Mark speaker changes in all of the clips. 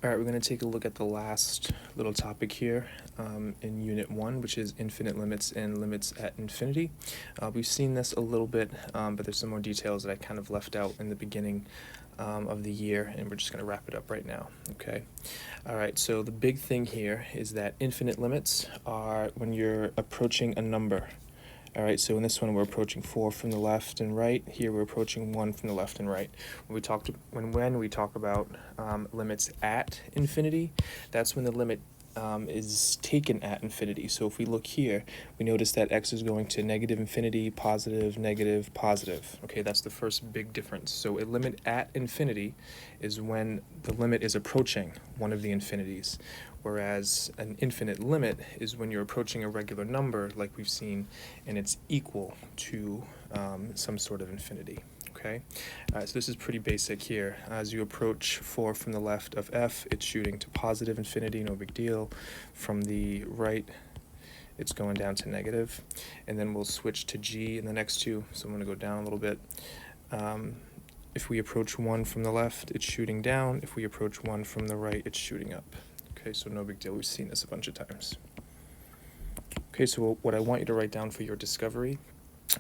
Speaker 1: All right, we're going to take a look at the last little topic here in Unit 1, which is infinite limits and limits at infinity. We've seen this a little bit, but there's some more details that I kind of left out in the beginning of the year, and we're just going to wrap it up right now, okay? All right, so the big thing here is that infinite limits are when you're approaching a number. All right, so in this one, we're approaching 4 from the left and right. Here, we're approaching 1 from the left and right. When we talk about limits at infinity, that's when the limit is taken at infinity. So if we look here, we notice that x is going to negative infinity, positive, negative, positive. Okay, that's the first big difference. So a limit at infinity is when the limit is approaching one of the infinities, whereas an infinite limit is when you're approaching a regular number like we've seen, and it's equal to some sort of infinity. Okay, so this is pretty basic here. As you approach 4 from the left of f, it's shooting to positive infinity, no big deal. From the right, it's going down to negative. And then we'll switch to g in the next two, so I'm going to go down a little bit. If we approach 1 from the left, it's shooting down. If we approach 1 from the right, it's shooting up. Okay, so no big deal. We've seen this a bunch of times. Okay, so what I want you to write down for your discovery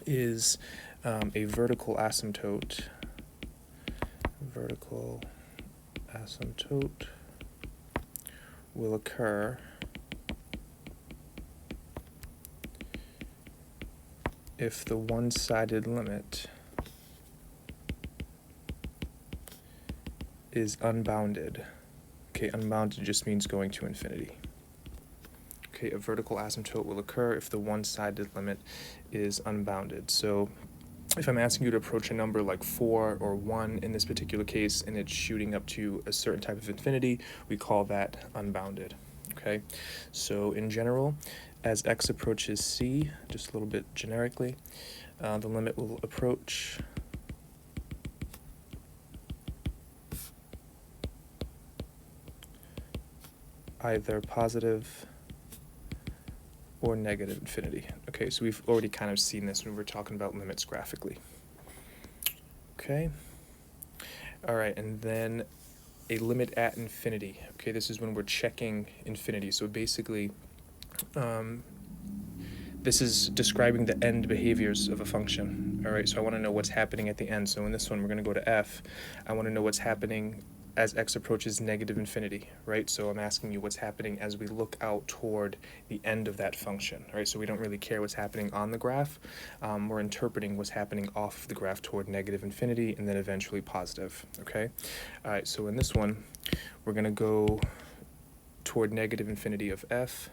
Speaker 1: is a vertical asymptote. Vertical asymptote will occur if the one-sided limit is unbounded. Okay, unbounded just means going to infinity. Okay, a vertical asymptote will occur if the one-sided limit is unbounded. So if I'm asking you to approach a number like 4 or 1 in this particular case, and it's shooting up to a certain type of infinity, we call that unbounded. Okay, so in general, as x approaches c, just a little bit generically, the limit will approach either positive or negative infinity. Okay, so we've already kind of seen this when we're talking about limits graphically. Okay, all right, and then a limit at infinity. Okay, this is when we're checking infinity. So basically, this is describing the end behaviors of a function. All right, so I want to know what's happening at the end. So in this one, we're going to go to f. I want to know what's happening as x approaches negative infinity, right? So I'm asking you what's happening as we look out toward the end of that function, right? So we don't really care what's happening on the graph. We're interpreting what's happening off the graph toward negative infinity and then eventually positive, okay? All right, so in this one, we're going to go toward negative infinity of f,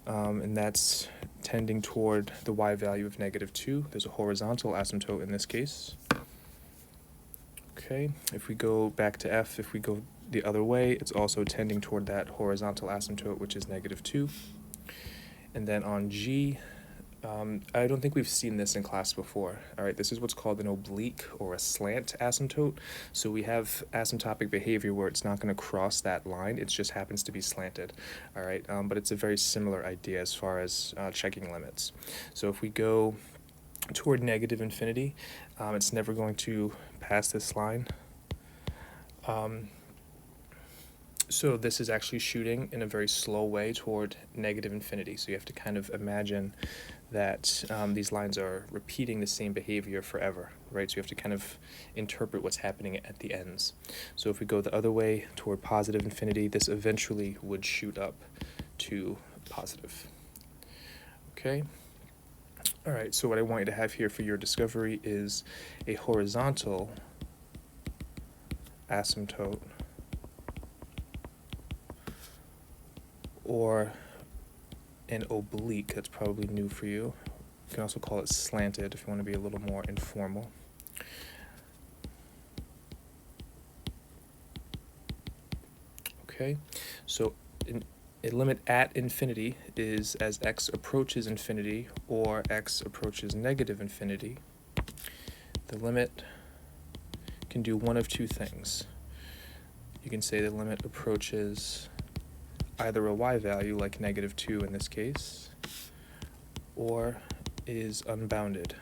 Speaker 1: and that's tending toward the y value of -2. There's a horizontal asymptote in this case. Okay, if we go back to f, if we go the other way, it's also tending toward that horizontal asymptote, which is -2. And then on g, I don't think we've seen this in class before. All right, this is what's called an oblique or a slant asymptote. So we have asymptotic behavior where it's not going to cross that line, it just happens to be slanted. All right, but it's a very similar idea as far as checking limits. So if we go toward negative infinity, it's never going to pass this line. So this is actually shooting in a very slow way toward negative infinity. So you have to kind of imagine that these lines are repeating the same behavior forever, right? So you have to kind of interpret what's happening at the ends. So if we go the other way toward positive infinity, this eventually would shoot up to positive. Okay? All right, so what I want you to have here for your discovery is a horizontal asymptote, or an oblique. That's probably new for you. You can also call it slanted if you want to be a little more informal. Okay, so a limit at infinity is as x approaches infinity or x approaches negative infinity. The limit can do one of two things. You can say the limit approaches either a y value, like -2 in this case, or is unbounded,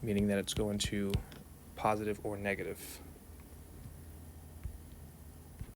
Speaker 1: meaning that it's going to positive or negative.